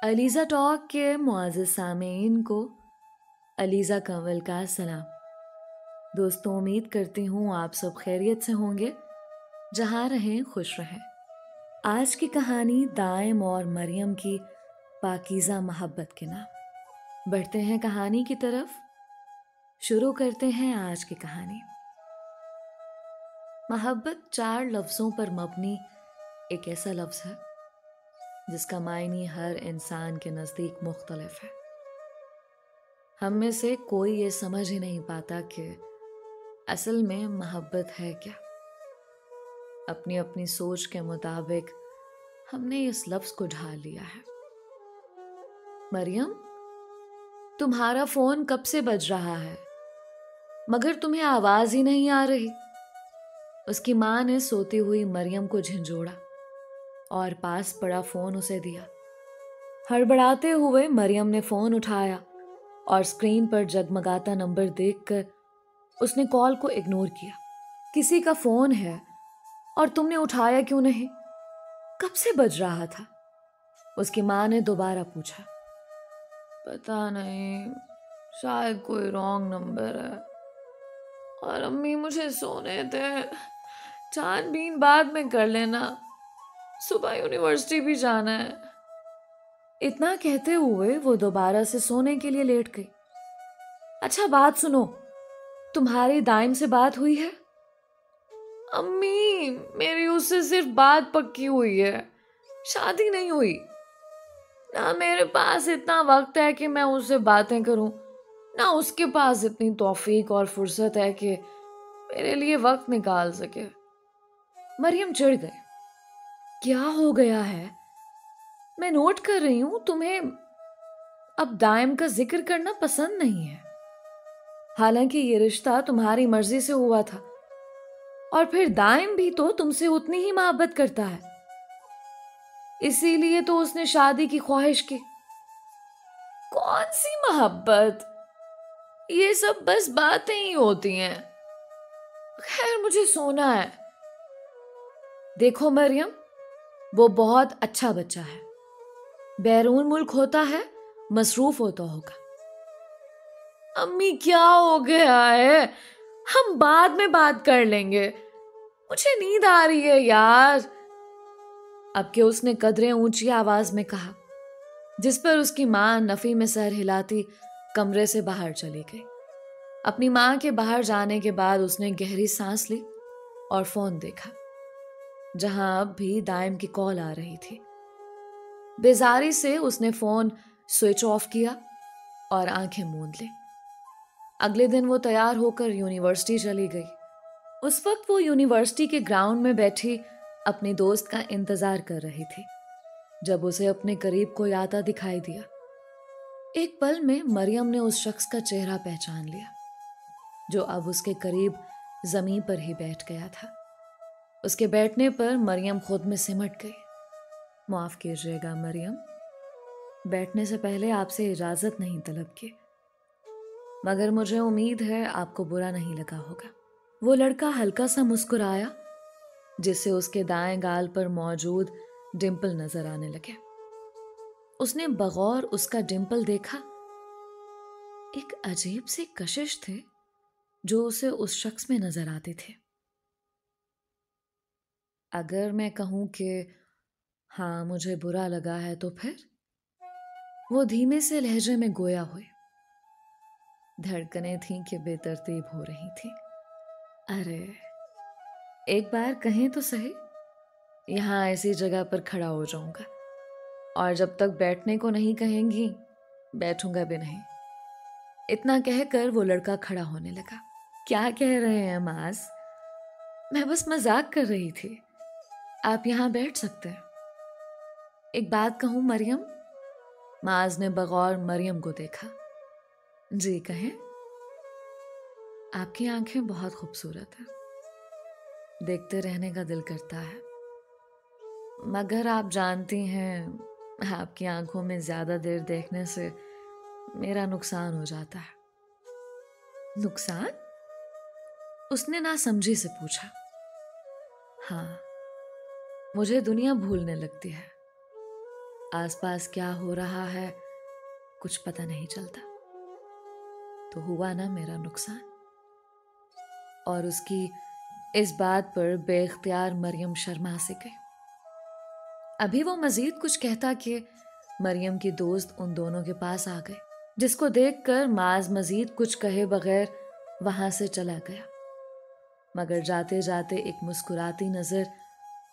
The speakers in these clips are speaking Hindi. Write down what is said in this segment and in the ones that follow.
अलीज़ा टॉक के मुआज़्ज़िज़ सामीन को अलीज़ा कंवल का सलाम। दोस्तों, उम्मीद करती हूँ आप सब खैरियत से होंगे, जहाँ रहें खुश रहें। आज की कहानी दाइम और मरियम की पाकीज़ा मोहब्बत के नाम। बढ़ते हैं कहानी की तरफ। शुरू करते हैं आज की कहानी। मोहब्बत 4 लफ्ज़ों पर मबनी एक ऐसा लफ्ज़ है जिसका मायने हर इंसान के नज़दीक मुख्तलिफ है। हम में से कोई ये समझ ही नहीं पाता कि असल में मोहब्बत है क्या। अपनी अपनी सोच के मुताबिक हमने इस लफ्ज़ को ढाल लिया है। मरियम, तुम्हारा फोन कब से बज रहा है मगर तुम्हें आवाज ही नहीं आ रही। उसकी माँ ने सोती हुई मरियम को झंझोड़ा और पास पड़ा फोन उसे दिया। हड़बड़ाते हुए मरियम ने फोन उठाया और स्क्रीन पर जगमगाता नंबर देखकर उसने कॉल को इग्नोर किया। किसी का फोन है और तुमने उठाया क्यों नहीं? कब से बज रहा था? उसकी माँ ने दोबारा पूछा। पता नहीं, शायद कोई रॉन्ग नंबर है और अम्मी मुझे सोने दे, छानबीन बाद में कर लेना, सुबह यूनिवर्सिटी भी जाना है। इतना कहते हुए वो दोबारा से सोने के लिए लेट गई। अच्छा बात सुनो, तुम्हारी दाइम से बात हुई है? अम्मी, मेरी उससे सिर्फ बात पक्की हुई है, शादी नहीं हुई। ना मेरे पास इतना वक्त है कि मैं उससे बातें करूं, ना उसके पास इतनी तौफीक और फुर्सत है कि मेरे लिए वक्त निकाल सके। मरियम चिढ़ गई। क्या हो गया है? मैं नोट कर रही हूं तुम्हें अब दाइम का जिक्र करना पसंद नहीं है। हालांकि ये रिश्ता तुम्हारी मर्जी से हुआ था और फिर दाइम भी तो तुमसे उतनी ही मोहब्बत करता है, इसीलिए तो उसने शादी की ख्वाहिश की। कौन सी मोहब्बत, ये सब बस बातें ही होती हैं। खैर, मुझे सोना है। देखो मरियम, वो बहुत अच्छा बच्चा है, बैरून मुल्क होता है, मसरूफ होता होगा। अम्मी, क्या हो गया है? हम बाद में बात कर लेंगे, मुझे नींद आ रही है यार। अब के उसने कदरें ऊंची आवाज में कहा, जिस पर उसकी मां नफी में सर हिलाती कमरे से बाहर चली गई। अपनी मां के बाहर जाने के बाद उसने गहरी सांस ली और फोन देखा, जहां अब भी दाइम की कॉल आ रही थी। बेजारी से उसने फोन स्विच ऑफ किया और आंखें मूंद ली। अगले दिन वो तैयार होकर यूनिवर्सिटी चली गई। उस वक्त वो यूनिवर्सिटी के ग्राउंड में बैठी अपनी दोस्त का इंतजार कर रही थी, जब उसे अपने करीब कोई आता दिखाई दिया। एक पल में मरियम ने उस शख्स का चेहरा पहचान लिया, जो अब उसके करीब जमीन पर ही बैठ गया था। उसके बैठने पर मरियम खुद में सिमट गई। माफ कीजिएगा मरियम, बैठने से पहले आपसे इजाजत नहीं तलब की, मगर मुझे उम्मीद है आपको बुरा नहीं लगा होगा। वो लड़का हल्का सा मुस्कुराया, जिससे उसके दाएं गाल पर मौजूद डिंपल नजर आने लगे। उसने बगौर उसका डिंपल देखा। एक अजीब सी कशिश थे जो उसे उस शख्स में नजर आते थे। अगर मैं कहूं कि हाँ, मुझे बुरा लगा है, तो फिर? वो धीमे से लहजे में गोया हुए। धड़कनें थीं कि बेतरतीब हो रही थी। अरे, एक बार कहें तो सही, यहाँ ऐसी जगह पर खड़ा हो जाऊंगा और जब तक बैठने को नहीं कहेंगी बैठूंगा भी नहीं। इतना कहकर वो लड़का खड़ा होने लगा। क्या कह रहे हैं माज? मैं बस मजाक कर रही थी, आप यहाँ बैठ सकते हैं। एक बात कहूं मरियम? माज ने बगौर मरियम को देखा। जी कहें। आपकी आंखें बहुत खूबसूरत हैं, देखते रहने का दिल करता है, मगर आप जानती हैं आपकी आंखों में ज्यादा देर देखने से मेरा नुकसान हो जाता है। नुकसान? उसने नासमझी से पूछा। हाँ, मुझे दुनिया भूलने लगती है, आसपास क्या हो रहा है कुछ पता नहीं चलता। तो हुआ ना मेरा नुकसान। और उसकी इस बात पर बेख्तियार मरियम शर्मा से गई। अभी वो मजीद कुछ कहता कि मरियम की दोस्त उन दोनों के पास आ गए, जिसको देखकर माज मजीद कुछ कहे बगैर वहां से चला गया, मगर जाते जाते एक मुस्कुराती नजर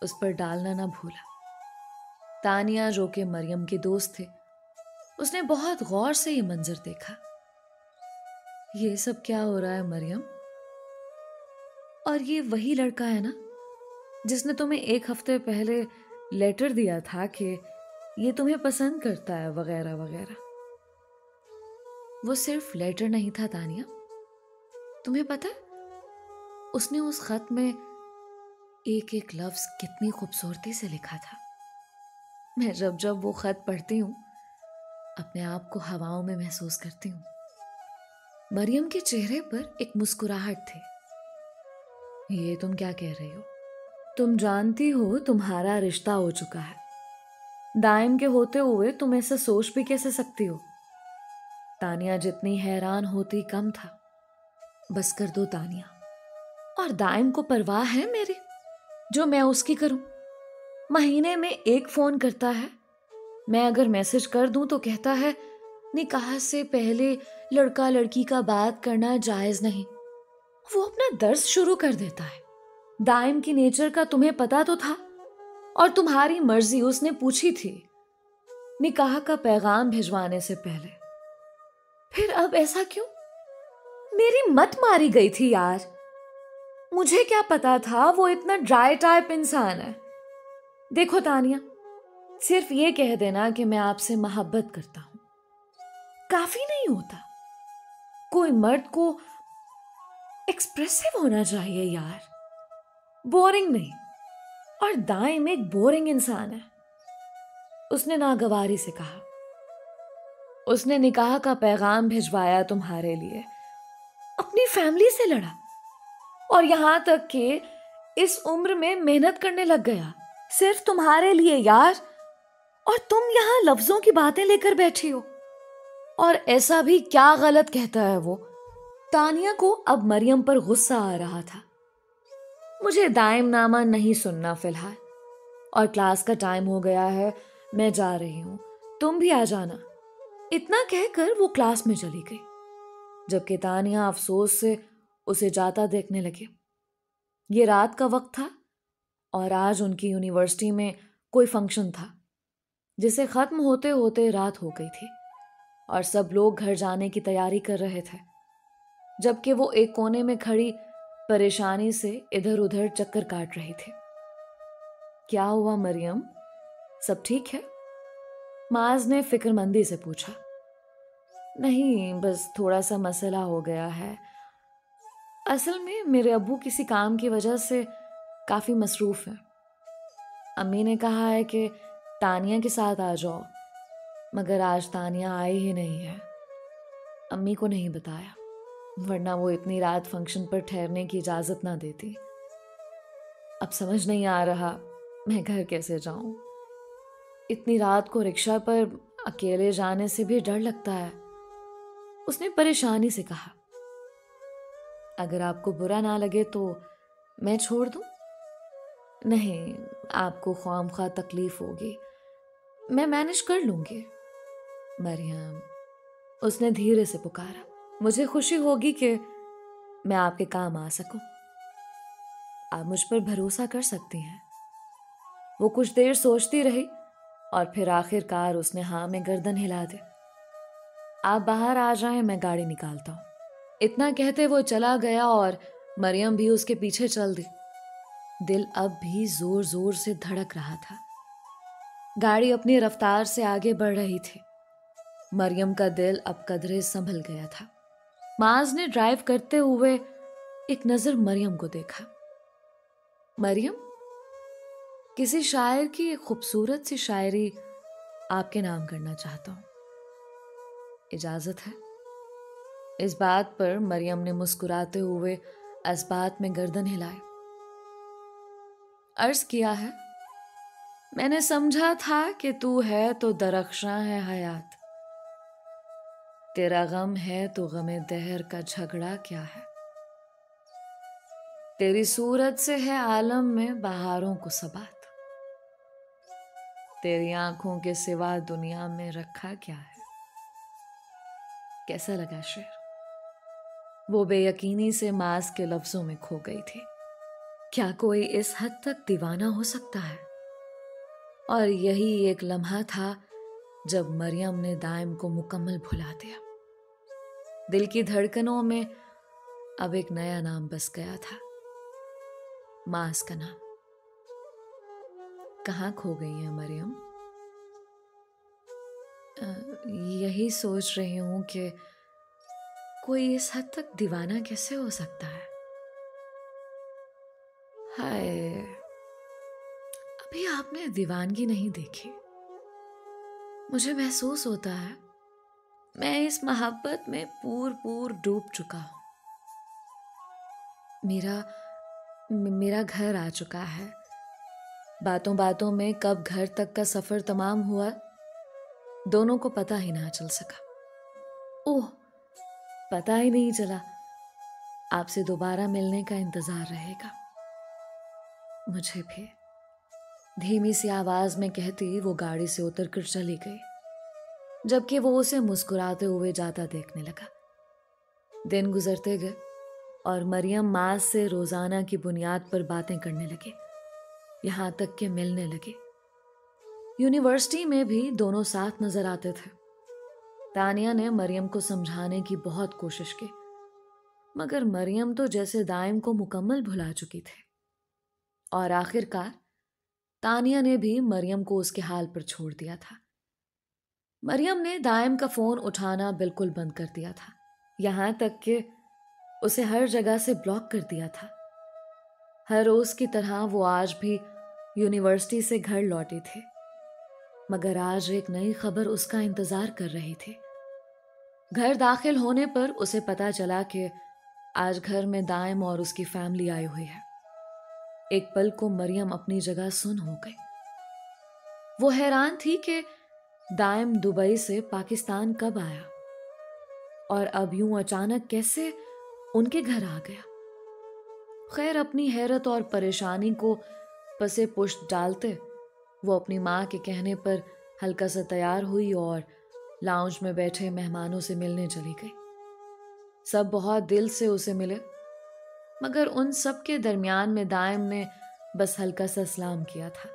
उस पर डालना ना भूला। तानिया, जो कि मरियम के दोस्त थे, उसने बहुत गौर से ये मंजर देखा। ये सब क्या हो रहा है मरियम? और ये वही लड़का है ना जिसने तुम्हें एक हफ्ते पहले लेटर दिया था कि ये तुम्हें पसंद करता है वगैरह वगैरह। वो सिर्फ लेटर नहीं था तानिया, तुम्हें पता है उसने उस खत में एक एक लफ्ज कितनी खूबसूरती से लिखा था। मैं जब जब वो खत पढ़ती हूँ अपने आप को हवाओं में महसूस करती हूँ। मरियम के चेहरे पर एक मुस्कुराहट थी। ये तुम क्या कह रही हो? तुम जानती हो तुम्हारा रिश्ता हो चुका है। दाइम के होते हुए तुम ऐसा सोच भी कैसे सकती हो? तानिया जितनी हैरान होती कम था। बस कर दो तानिया। और दाइम को परवाह है मेरी जो मैं उसकी करूं? महीने में एक फोन करता है। मैं अगर मैसेज कर दूं तो कहता है निकाह से पहले लड़का लड़की का बात करना जायज नहीं। वो अपना दर्द शुरू कर देता है। दाइम की नेचर का तुम्हें पता तो था, और तुम्हारी मर्जी उसने पूछी थी निकाह का पैगाम भिजवाने से पहले। फिर अब ऐसा क्यों? मेरी मत मारी गई थी यार। मुझे क्या पता था वो इतना ड्राई टाइप इंसान है। देखो तानिया, सिर्फ ये कह देना कि मैं आपसे मोहब्बत करता हूं काफी नहीं होता। कोई मर्द को एक्सप्रेसिव होना चाहिए यार, बोरिंग नहीं। और दाइम एक बोरिंग इंसान है। उसने नागवारी से कहा। उसने निकाह का पैगाम भिजवाया तुम्हारे लिए, अपनी फैमिली से लड़ा, और यहां तक कि इस उम्र में मेहनत करने लग गया सिर्फ तुम्हारे लिए यार। और तुम यहां लफ्जों की बातें लेकर बैठी हो। और ऐसा भी क्या गलत कहता है वो? तानिया को अब मरियम पर गुस्सा आ रहा था। मुझे दाइम नामा नहीं सुनना फिलहाल, और क्लास का टाइम हो गया है, मैं जा रही हूं, तुम भी आ जाना। इतना कहकर वो क्लास में चली गई, जबकि तानिया अफसोस से उसे जाता देखने लगी। ये रात का वक्त था और आज उनकी यूनिवर्सिटी में कोई फंक्शन था जिसे खत्म होते होते रात हो गई थी, और सब लोग घर जाने की तैयारी कर रहे थे, जबकि वो एक कोने में खड़ी परेशानी से इधर उधर चक्कर काट रही थी। क्या हुआ मरियम, सब ठीक है? माज ने फिक्रमंदी से पूछा। नहीं, बस थोड़ा सा मसला हो गया है। असल में मेरे अब्बू किसी काम की वजह से काफी मसरूफ हैं। अम्मी ने कहा है कि तानिया के साथ आ जाओ, मगर आज तानिया आई ही नहीं है। अम्मी को नहीं बताया, वरना वो इतनी रात फंक्शन पर ठहरने की इजाजत ना देती। अब समझ नहीं आ रहा मैं घर कैसे जाऊं। इतनी रात को रिक्शा पर अकेले जाने से भी डर लगता है। उसने परेशानी से कहा। अगर आपको बुरा ना लगे तो मैं छोड़ दूं? नहीं, आपको ख्वामख्वाह तकलीफ होगी, मैं मैनेज कर लूंगी। मरियम, उसने धीरे से पुकारा, मुझे खुशी होगी कि मैं आपके काम आ सकूं। आप मुझ पर भरोसा कर सकती हैं। वो कुछ देर सोचती रही और फिर आखिरकार उसने हाँ में गर्दन हिला दी। आप बाहर आ जाएं, मैं गाड़ी निकालता हूं। इतना कहते वो चला गया और मरियम भी उसके पीछे चल दी। दिल अब भी जोर जोर से धड़क रहा था। गाड़ी अपनी रफ्तार से आगे बढ़ रही थी। मरियम का दिल अब कदरे संभल गया था। माज ने ड्राइव करते हुए एक नजर मरियम को देखा। मरियम, किसी शायर की एक खूबसूरत सी शायरी आपके नाम करना चाहता हूं, इजाजत है? इस बात पर मरियम ने मुस्कुराते हुए इस बात में गर्दन हिलाई। अर्ज किया है, मैंने समझा था कि तू है तो दरख्शां है हयात, तेरा गम है तो गमे दहर का झगड़ा क्या है। तेरी सूरत से है आलम में बहारों को सबात, तेरी आंखों के सिवा दुनिया में रखा क्या है। कैसा लगा शेर? वो बेयकीनी से मास के लफ्जों में खो गई थी। क्या कोई इस हद तक दीवाना हो सकता है? और यही एक लम्हा था जब मरियम ने दाइम को मुकम्मल भुला दिया। दिल की धड़कनों में अब एक नया नाम बस गया था, मास का नाम। कहाँ खो गई है मरियम? यही सोच रही हूं कि कोई इस हद तक दीवाना कैसे हो सकता है। हाय, अभी आपने दीवानगी नहीं देखी। मुझे महसूस होता है मैं इस मोहब्बत में पूर डूब चुका हूं। मेरा घर आ चुका है। बातों बातों में कब घर तक का सफर तमाम हुआ, दोनों को पता ही ना चल सका। ओह, पता ही नहीं चला। आपसे दोबारा मिलने का इंतजार रहेगा। मुझे भी। धीमी सी आवाज में कहती वो गाड़ी से उतरकर चली गई, जबकि वो उसे मुस्कुराते हुए जाता देखने लगा। दिन गुजरते गए और मरियम मास से रोजाना की बुनियाद पर बातें करने लगे, यहां तक कि मिलने लगे। यूनिवर्सिटी में भी दोनों साथ नजर आते थे। तानिया ने मरियम को समझाने की बहुत कोशिश की, मगर मरियम तो जैसे दाइम को मुकम्मल भुला चुकी थी। और आखिरकार तानिया ने भी मरियम को उसके हाल पर छोड़ दिया था। मरियम ने दाइम का फोन उठाना बिल्कुल बंद कर दिया था, यहां तक कि उसे हर जगह से ब्लॉक कर दिया था। हर रोज की तरह वो आज भी यूनिवर्सिटी से घर लौटी थी, मगर आज एक नई खबर उसका इंतजार कर रही थी। घर दाखिल होने पर उसे पता चला कि आज घर में दाइम और उसकी फैमिली आई हुई है। एक पल को मरियम अपनी जगह सुन हो गई। वो हैरान थी कि दाइम दुबई से पाकिस्तान कब आया और अब यूं अचानक कैसे उनके घर आ गया। खैर, अपनी हैरत और परेशानी को पसे पुष्ट डालते वो अपनी माँ के कहने पर हल्का सा तैयार हुई और लाउंज में बैठे मेहमानों से मिलने चली गई। सब बहुत दिल से उसे मिले, मगर उन सब के दरमियान में दाइम ने बस हल्का सा सलाम किया था।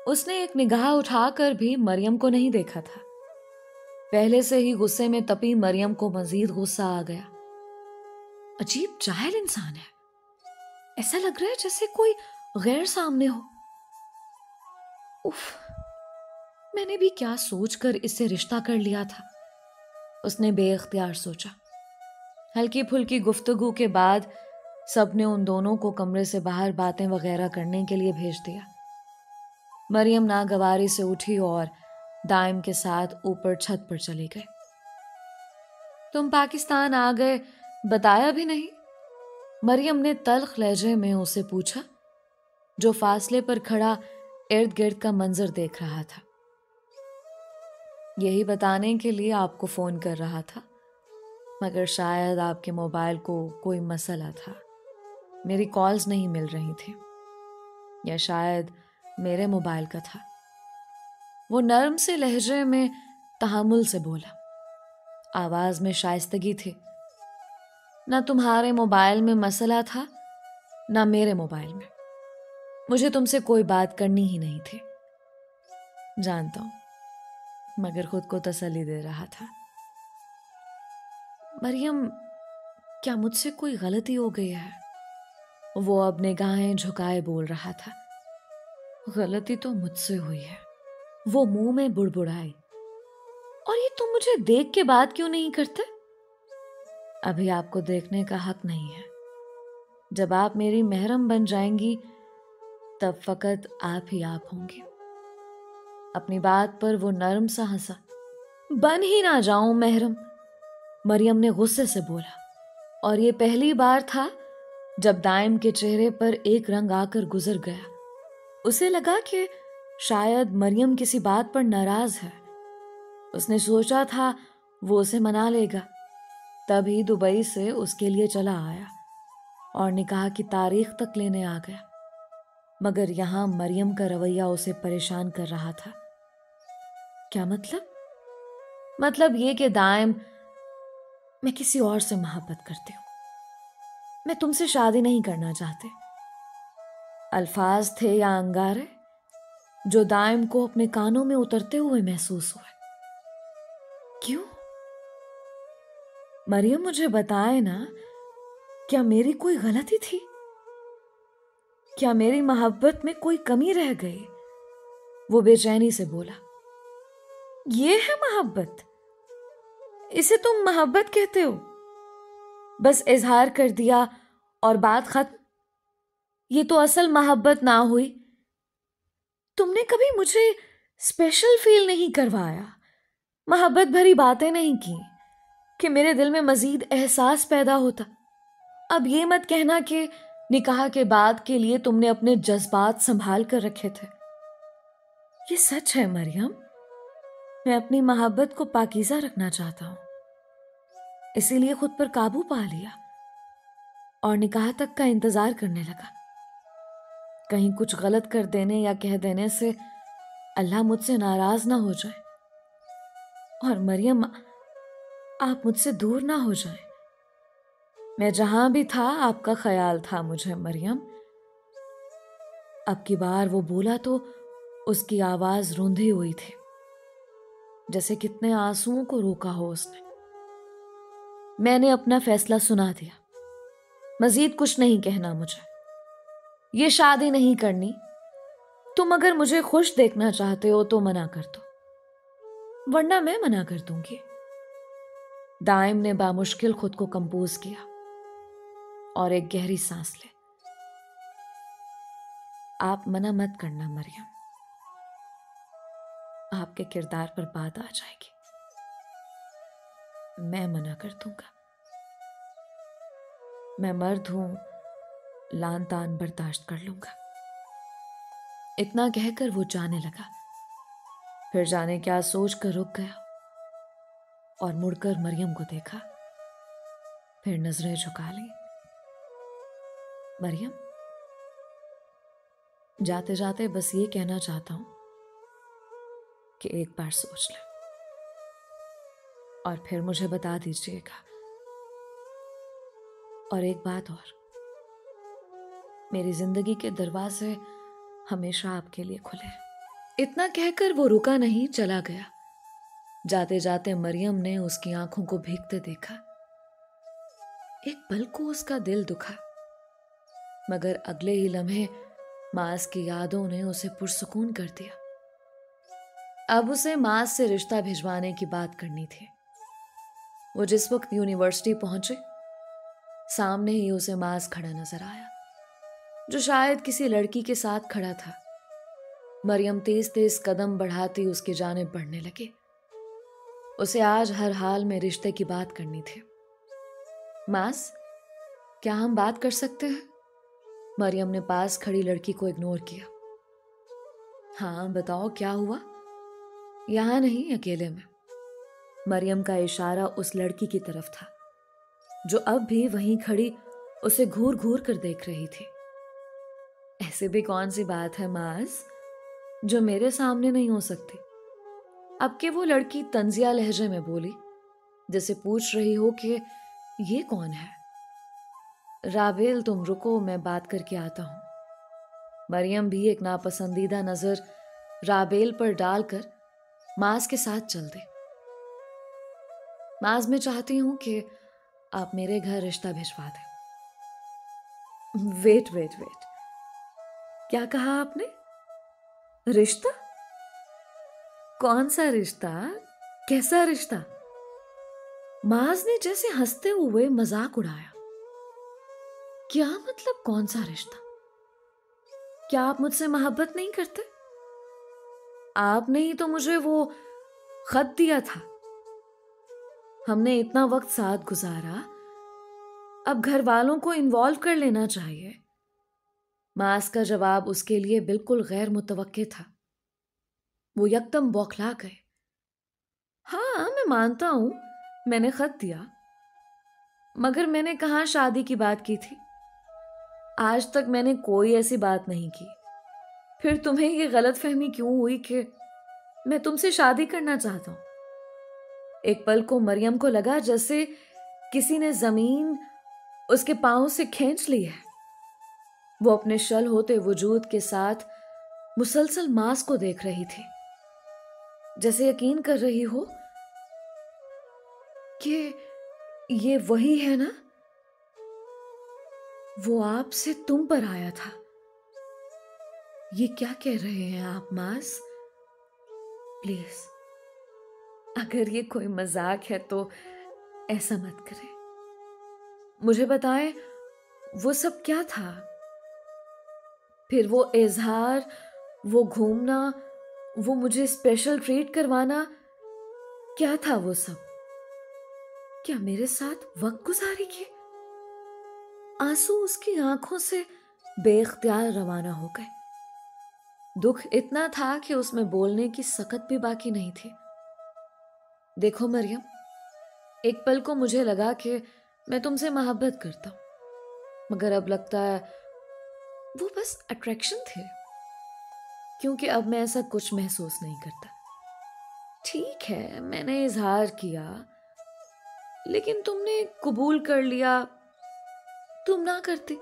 उसने एक निगाह उठाकर भी मरियम को नहीं देखा था। पहले से ही गुस्से में तपी मरियम को मजीद गुस्सा आ गया। अजीब जाहिल इंसान है, ऐसा लग रहा है जैसे कोई गैर सामने हो। उफ, मैंने भी क्या सोचकर इससे रिश्ता कर लिया था, उसने बेइख्तियार सोचा। हल्की फुल्की गुफ्तगू के बाद सबने उन दोनों को कमरे से बाहर बातें वगैरह करने के लिए भेज दिया। मरियम नागवारी से उठी और दाइम के साथ ऊपर छत पर चली गई। तुम पाकिस्तान आ गए, बताया भी नहीं? मरियम ने तल्ख लहजे में उसे पूछा, जो फासले पर खड़ा इर्द गिर्द का मंजर देख रहा था। यही बताने के लिए आपको फोन कर रहा था, मगर शायद आपके मोबाइल को कोई मसला था, मेरी कॉल्स नहीं मिल रही थी, या शायद मेरे मोबाइल का था। वो नर्म से लहजे में तहम्मुल से बोला, आवाज में शाइस्तगी थी। ना तुम्हारे मोबाइल में मसला था, ना मेरे मोबाइल में। मुझे तुमसे कोई बात करनी ही नहीं थी। जानता हूं, मगर खुद को तसल्ली दे रहा था। मरियम, क्या मुझसे कोई गलती हो गई है? वो अब निगाहें झुकाए बोल रहा था। गलती तो मुझसे हुई है, वो मुंह में बुड़बुड़ाई। और ये तुम मुझे देख के बात क्यों नहीं करते? अभी आपको देखने का हक नहीं है। जब आप मेरी महरम बन जाएंगी तब फकत आप ही आप होंगे। अपनी बात पर वो नर्म सा हंसा। बन ही ना जाऊं महरम, मरियम ने गुस्से से बोला। और ये पहली बार था जब दाइम के चेहरे पर एक रंग आकर गुजर गया। उसे लगा कि शायद मरियम किसी बात पर नाराज है। उसने सोचा था वो उसे मना लेगा, तभी दुबई से उसके लिए चला आया और निकाह की तारीख तक लेने आ गया। मगर यहां मरियम का रवैया उसे परेशान कर रहा था। क्या मतलब? मतलब ये कि दाइम, मैं किसी और से मोहब्बत करती हूं। मैं तुमसे शादी नहीं करना चाहती। अल्फाज थे या अंगारे जो दाइम को अपने कानों में उतरते हुए महसूस हुए। क्यों? मरियम, मुझे बताए ना, क्या मेरी कोई गलती थी? क्या मेरी मोहब्बत में कोई कमी रह गई? वो बेचैनी से बोला। ये है मोहब्बत? इसे तुम मोहब्बत कहते हो? बस इजहार कर दिया और बात खत्म? ये तो असल मोहब्बत ना हुई। तुमने कभी मुझे स्पेशल फील नहीं करवाया, मोहब्बत भरी बातें नहीं की कि मेरे दिल में मजीद एहसास पैदा होता। अब ये मत कहना कि निकाह के बाद के लिए तुमने अपने जज्बात संभाल कर रखे थे। ये सच है मरियम, मैं अपनी मोहब्बत को पाकीज़ा रखना चाहता हूं, इसीलिए खुद पर काबू पा लिया और निकाह तक का इंतजार करने लगा। कहीं कुछ गलत कर देने या कह देने से अल्लाह मुझसे नाराज ना हो जाए और मरियम आप मुझसे दूर ना हो जाए। मैं जहां भी था आपका ख्याल था मुझे मरियम। अब की बार वो बोला तो उसकी आवाज रूंधी हुई थी, जैसे कितने आंसुओं को रोका हो उसने। मैंने अपना फैसला सुना दिया। मजीद कुछ नहीं कहना मुझे। ये शादी नहीं करनी। तुम अगर मुझे खुश देखना चाहते हो तो मना कर दो, वरना मैं मना कर दूंगी। दाइम ने बामुश्किल खुद को कंपोज किया और एक गहरी सांस ले। आप मना मत करना मरियम, आपके किरदार पर बात आ जाएगी। मैं मना कर दूंगा। मैं मर्द हूं, लान तान बर्दाश्त कर लूंगा। इतना कहकर वो जाने लगा। फिर जाने क्या सोच कर रुक गया और मुड़कर मरियम को देखा। फिर नजरें झुका ली। मरियम, जाते जाते बस ये कहना चाहता हूं कि एक बार सोच ले और फिर मुझे बता दीजिएगा। और एक बात और, मेरी जिंदगी के दरवाजे हमेशा आपके लिए खुले हैं। इतना कहकर वो रुका नहीं, चला गया। जाते जाते मरियम ने उसकी आंखों को भीगते देखा। एक पल को उसका दिल दुखा, मगर अगले ही लम्हे मास की यादों ने उसे पुरसुकून कर दिया। अब उसे मास से रिश्ता भिजवाने की बात करनी थी। वो जिस वक्त यूनिवर्सिटी पहुंचे, सामने ही उसे मास खड़ा नजर आया, जो शायद किसी लड़की के साथ खड़ा था। मरियम तेज तेज कदम बढ़ाती उसकी जानिब बढ़ने लगी। उसे आज हर हाल में रिश्ते की बात करनी थी। मास, क्या हम बात कर सकते हैं? मरियम ने पास खड़ी लड़की को इग्नोर किया। हाँ बताओ, क्या हुआ? यहां नहीं, अकेले में। मरियम का इशारा उस लड़की की तरफ था जो अब भी वहीं खड़ी उसे घूर घूर कर देख रही थी। ऐसे भी कौन सी बात है मास जो मेरे सामने नहीं हो सकती? अब के वो लड़की तंजिया लहजे में बोली, जैसे पूछ रही हो कि ये कौन है। राबेल, तुम रुको, मैं बात करके आता हूं। मरियम भी एक नापसंदीदा नजर राबेल पर डालकर माज के साथ चल दी। माज, मैं चाहती हूं कि आप मेरे घर रिश्ता भिजवा दें। वेट वेट वेट, क्या कहा आपने? रिश्ता? कौन सा रिश्ता? कैसा रिश्ता? माज ने जैसे हंसते हुए मजाक उड़ाया। क्या मतलब कौन सा रिश्ता? क्या आप मुझसे मोहब्बत नहीं करते? आपने ही तो मुझे वो खत दिया था। हमने इतना वक्त साथ गुजारा, अब घर वालों को इन्वॉल्व कर लेना चाहिए। मास का जवाब उसके लिए बिल्कुल गैर मुतवक्के था। वो यकदम बौखला गए। हाँ, मैं मानता हूं मैंने खत दिया, मगर मैंने कहाँ शादी की बात की थी। आज तक मैंने कोई ऐसी बात नहीं की। फिर तुम्हें ये गलतफहमी क्यों हुई कि मैं तुमसे शादी करना चाहता हूं? एक पल को मरियम को लगा जैसे किसी ने जमीन उसके पांव से खींच ली है। वो अपने शल होते वजूद के साथ मुसलसल मांस को देख रही थी, जैसे यकीन कर रही हो कि ये वही है ना, वो आपसे तुम पर आया था। ये क्या कह रहे हैं आप मास? प्लीज, अगर ये कोई मजाक है तो ऐसा मत करें। मुझे बताएं वो सब क्या था? फिर वो इजहार, वो घूमना, वो मुझे स्पेशल ट्रीट करवाना, क्या था वो सब? क्या मेरे साथ वक्त गुजारी की? आंसू उसकी आंखों से बेख्तियार रवाना हो गए। दुख इतना था कि उसमें बोलने की सकत भी बाकी नहीं थी। देखो मरियम, एक पल को मुझे लगा कि मैं तुमसे मोहब्बत करता हूं, मगर अब लगता है वो बस अट्रैक्शन थे, क्योंकि अब मैं ऐसा कुछ महसूस नहीं करता। ठीक है, मैंने इजहार किया, लेकिन तुमने कबूल कर लिया। तुम ना करती,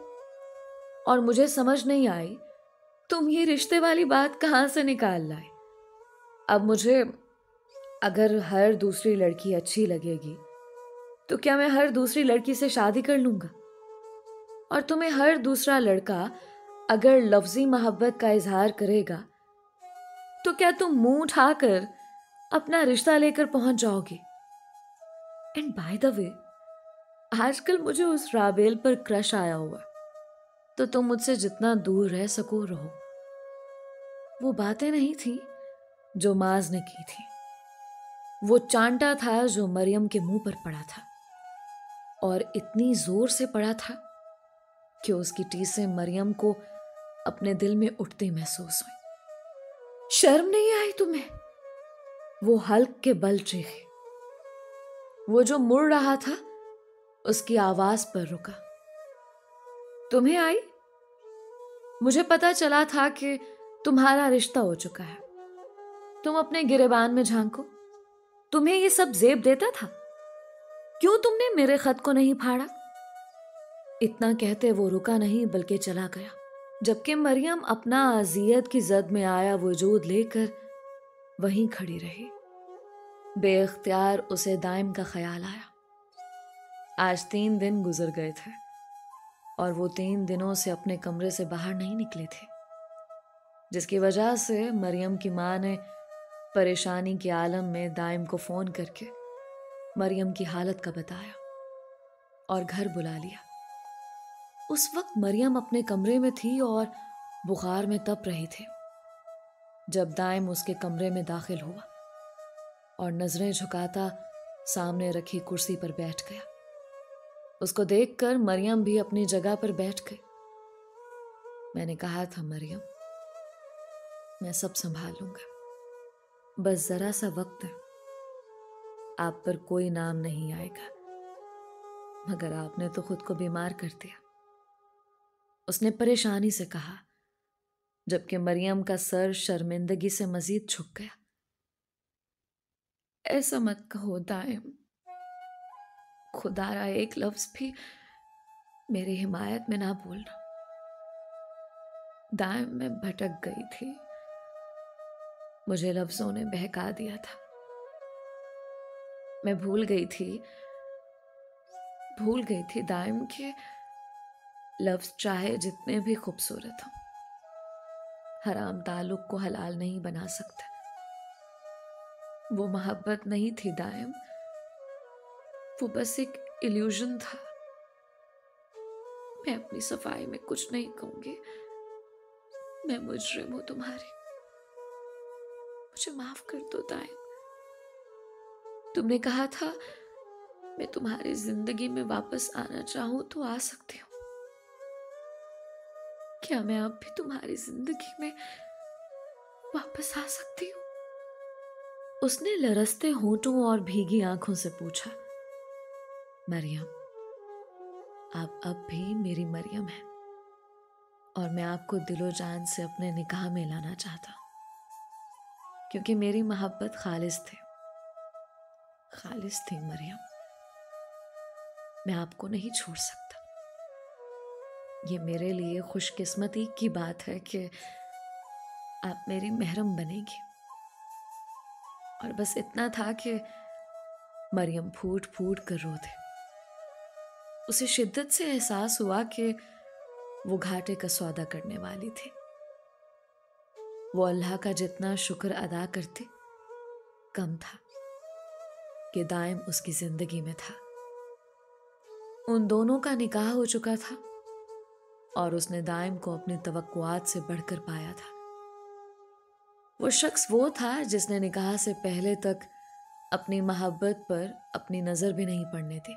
और मुझे समझ नहीं आई तुम ये रिश्ते वाली बात कहां से निकाल लाए। अब मुझे अगर हर दूसरी लड़की अच्छी लगेगी तो क्या मैं हर दूसरी लड़की से शादी कर लूंगा? और तुम्हें हर दूसरा लड़का अगर लफ्जी मोहब्बत का इजहार करेगा तो क्या तुम मुंह उठाकर अपना रिश्ता लेकर पहुंच जाओगी? एंड बाय द वे, आजकल मुझे उस राबेल पर क्रश आया हुआ, तो तुम मुझसे जितना दूर रह सको रहो। वो बातें नहीं थी जो माज ने की थी, वो चांटा था जो मरियम के मुंह पर पड़ा था, और इतनी जोर से पड़ा था कि उसकी टीसें मरियम को अपने दिल में उठते महसूस हुई। शर्म नहीं आई तुम्हें? वो हल्क के बल चीखे। वो जो मुड़ रहा था उसकी आवाज पर रुका। तुम्हें आई? मुझे पता चला था कि तुम्हारा रिश्ता हो चुका है। तुम अपने गिरेबान में झांको। तुम्हें ये सब जेब देता था? क्यों तुमने मेरे खत को नहीं फाड़ा? इतना कहते वो रुका नहीं बल्कि चला गया, जबकि मरियम अपना अजियत की जद में आया वजूद लेकर वहीं खड़ी रही। बेख्तियार उसे दाइम का ख्याल आया। आज 3 दिन गुजर गए थे और वो 3 दिनों से अपने कमरे से बाहर नहीं निकले थे, जिसकी वजह से मरियम की माँ ने परेशानी के आलम में दाइम को फोन करके मरियम की हालत का बताया और घर बुला लिया। उस वक्त मरियम अपने कमरे में थी और बुखार में तप रही थी जब दाइम उसके कमरे में दाखिल हुआ और नजरें झुकाता सामने रखी कुर्सी पर बैठ गया। उसको देखकर मरियम भी अपनी जगह पर बैठ गई। मैंने कहा था मरियम, मैं सब संभाल लूंगा, बस जरा सा वक्त है। आप पर कोई नाम नहीं आएगा, मगर आपने तो खुद को बीमार कर दिया। उसने परेशानी से कहा, जबकि मरियम का सर शर्मिंदगी से मजीद झुक गया। ऐसा मत कहो दाइम, खुदारा एक लफ्ज भी मेरी हिमायत में ना बोलना। दाइम, मैं भटक गई थी, मुझे लफ्जों ने बहका दिया था। मैं भूल गई थी दाइम के लफ्ज चाहे जितने भी खूबसूरत हों, हराम ताल्लुक को हलाल नहीं बना सकते। वो मोहब्बत नहीं थी दाइम, वो बस एक इल्यूजन था। मैं अपनी सफाई में कुछ नहीं कहूंगी, मैं मुजरिम हूं तुम्हारी, मुझे माफ कर दो दाइम। तुमने कहा था मैं तुम्हारी जिंदगी में वापस आना चाहूं तो आ सकती हूँ। क्या मैं अब भी तुम्हारी जिंदगी में वापस आ सकती हूँ? उसने लरसते होंठों और भीगी आंखों से पूछा, मरियम, आप अब भी मेरी मरियम हैं और मैं आपको दिलो जान से अपने निकाह में लाना चाहता हूं, क्योंकि मेरी मोहब्बत खालिस थी मरियम। मैं आपको नहीं छोड़ सकता। ये मेरे लिए खुशकिस्मती की बात है कि आप मेरी महरम बनेगी। और बस इतना था कि मरियम फूट फूट कर रो थे। उसे शिद्दत से एहसास हुआ कि वो घाटे का सौदा करने वाली थी। वो अल्लाह का जितना शुक्र अदा करती कम था कि दाइम उसकी जिंदगी में था। उन दोनों का निकाह हो चुका था और उसने दाइम को अपनी तवक्कुआत से बढ़कर पाया था। वो शख्स वो था जिसने निकाह से पहले तक अपनी मोहब्बत पर अपनी नजर भी नहीं पड़ने दी।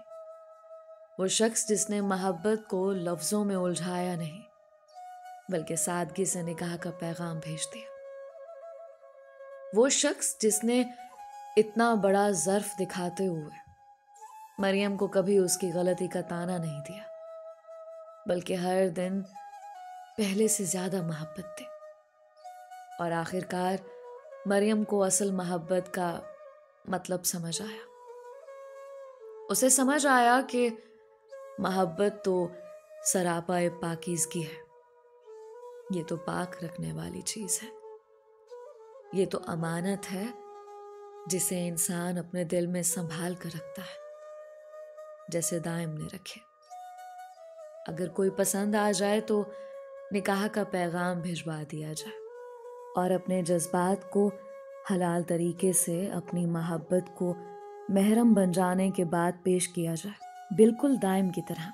वो शख्स जिसने मोहब्बत को लफ्जों में उलझाया नहीं, बल्कि सादगी से निकाह का पैगाम भेज दिया। वो शख्स जिसने इतना बड़ा ज़र्फ दिखाते हुए मरियम को कभी उसकी गलती का ताना नहीं दिया, बल्कि हर दिन पहले से ज्यादा मोहब्बत दी। और आखिरकार मरियम को असल मोहब्बत का मतलब समझ आया। उसे समझ आया कि मोहब्बत तो सरापा पाकीज़गी है। ये तो पाक रखने वाली चीज है। ये तो अमानत है जिसे इंसान अपने दिल में संभाल कर रखता है, जैसे दाइम ने रखे। अगर कोई पसंद आ जाए तो निकाह का पैगाम भिजवा दिया जाए और अपने जज्बात को हलाल तरीके से अपनी मोहब्बत को महरम बन जाने के बाद पेश किया जाए, बिल्कुल दाइम की तरह।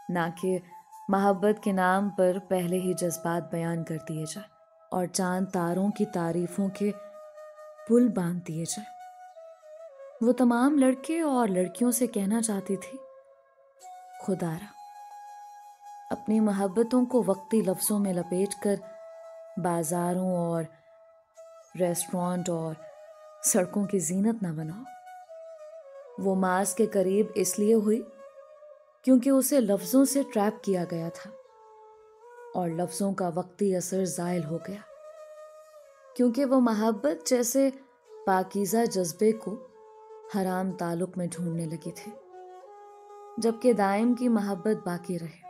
ना कि मोहब्बत के नाम पर पहले ही जज्बात बयान कर दिए जाए और चांद तारों की तारीफों के पुल बांध दिए जाए। वो तमाम लड़के और लड़कियों से कहना चाहती थी, खुदारा अपनी मोहब्बतों को वक्ती लफ्ज़ों में लपेटकर बाजारों और रेस्टोरेंट और सड़कों की जीनत ना बनाओ। वो मास के करीब इसलिए हुई क्योंकि उसे लफ्ज़ों से ट्रैप किया गया था और लफ्ज़ों का वक्ती असर ज़ायल हो गया, क्योंकि वो मोहब्बत जैसे पाकीज़ा जज्बे को हराम ताल्लुक में ढूंढने लगी थी, जबकि दाइम की मोहब्बत बाकी रहे,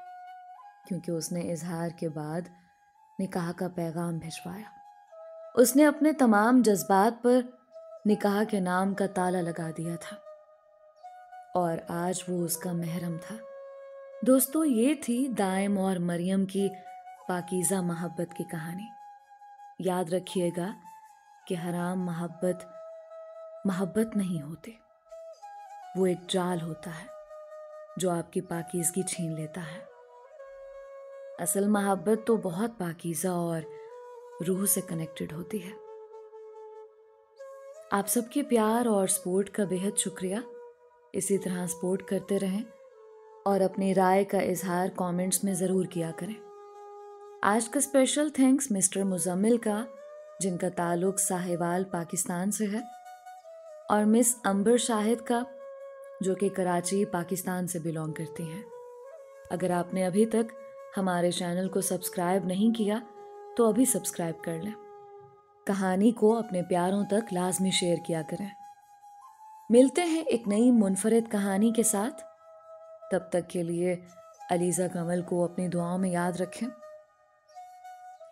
क्योंकि उसने इजहार के बाद निकाह का पैगाम भिजवाया। उसने अपने तमाम जज्बात पर निकाह के नाम का ताला लगा दिया था और आज वो उसका महरम था। दोस्तों, ये थी दाइम और मरियम की पाकीज़ा मोहब्बत की कहानी। याद रखिएगा कि हराम मोहब्बत नहीं होती। वो एक जाल होता है जो आपकी पाकीज़गी छीन लेता है। असल मोहब्बत तो बहुत पाकीज़ा और रूह से कनेक्टेड होती है। आप सबके प्यार और सपोर्ट का बेहद शुक्रिया। इसी तरह सपोर्ट करते रहें और अपनी राय का इजहार कमेंट्स में ज़रूर किया करें। आज का स्पेशल थैंक्स मिस्टर मुजम्मिल का, जिनका ताल्लुक साहिवाल पाकिस्तान से है, और मिस अंबर शाहिद का, जो कि कराची पाकिस्तान से बिलोंग करती हैं। अगर आपने अभी तक हमारे चैनल को सब्सक्राइब नहीं किया तो अभी सब्सक्राइब कर लें। कहानी को अपने प्यारों तक लाजमी शेयर किया करें। मिलते हैं एक नई मुनफरिद कहानी के साथ। तब तक के लिए अलीज़ा कमल को अपनी दुआओं में याद रखें।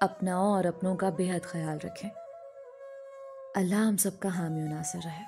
अपना और अपनों का बेहद ख्याल रखें। अल्लाह हम सबका हामी नासिर रहे।